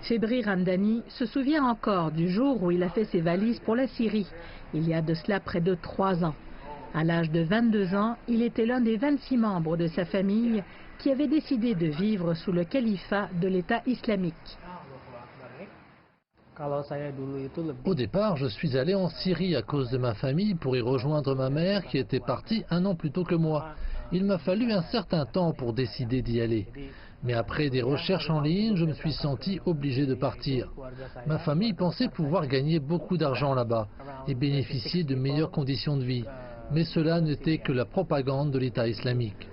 Febri Ramdani se souvient encore du jour où il a fait ses valises pour la Syrie, il y a de cela près de 3 ans. À l'âge de 22 ans, il était l'un des 26 membres de sa famille qui avait décidé de vivre sous le califat de l'État islamique. Au départ, je suis allé en Syrie à cause de ma famille pour y rejoindre ma mère qui était partie 1 an plus tôt que moi. Il m'a fallu un certain temps pour décider d'y aller. Mais après des recherches en ligne, je me suis senti obligé de partir. Ma famille pensait pouvoir gagner beaucoup d'argent là-bas et bénéficier de meilleures conditions de vie. Mais cela n'était que la propagande de l'État islamique.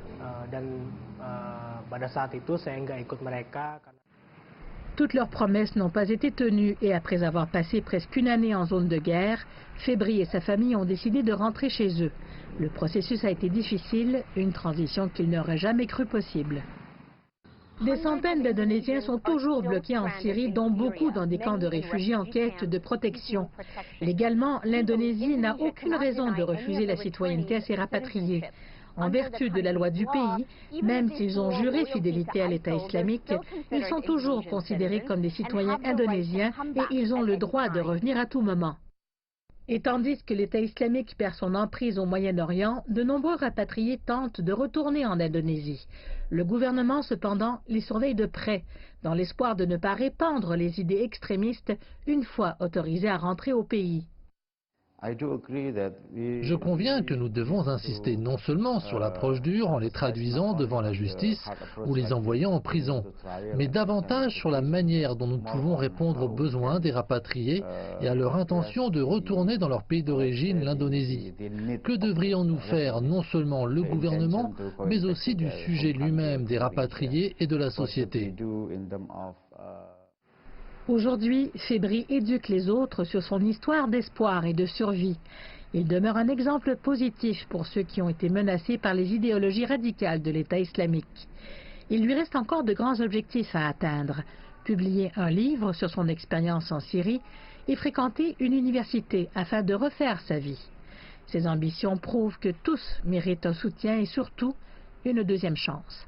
Toutes leurs promesses n'ont pas été tenues et après avoir passé presque 1 année en zone de guerre, Febri et sa famille ont décidé de rentrer chez eux. Le processus a été difficile, une transition qu'ils n'auraient jamais cru possible. Des centaines d'Indonésiens sont toujours bloqués en Syrie, dont beaucoup dans des camps de réfugiés en quête de protection. Légalement, l'Indonésie n'a aucune raison de refuser la citoyenneté à ces rapatriés. En vertu de la loi du pays, même s'ils ont juré fidélité à l'État islamique, ils sont toujours considérés comme des citoyens indonésiens et ils ont le droit de revenir à tout moment. Et tandis que l'État islamique perd son emprise au Moyen-Orient, de nombreux rapatriés tentent de retourner en Indonésie. Le gouvernement, cependant, les surveille de près, dans l'espoir de ne pas répandre les idées extrémistes une fois autorisés à rentrer au pays. Je conviens que nous devons insister non seulement sur l'approche dure en les traduisant devant la justice ou les envoyant en prison, mais davantage sur la manière dont nous pouvons répondre aux besoins des rapatriés et à leur intention de retourner dans leur pays d'origine, l'Indonésie. Que devrions-nous faire non seulement le gouvernement, mais aussi du sujet lui-même des rapatriés et de la société? Aujourd'hui, Febri éduque les autres sur son histoire d'espoir et de survie. Il demeure un exemple positif pour ceux qui ont été menacés par les idéologies radicales de l'État islamique. Il lui reste encore de grands objectifs à atteindre. Publier un livre sur son expérience en Syrie et fréquenter une université afin de refaire sa vie. Ses ambitions prouvent que tous méritent un soutien et surtout une deuxième chance.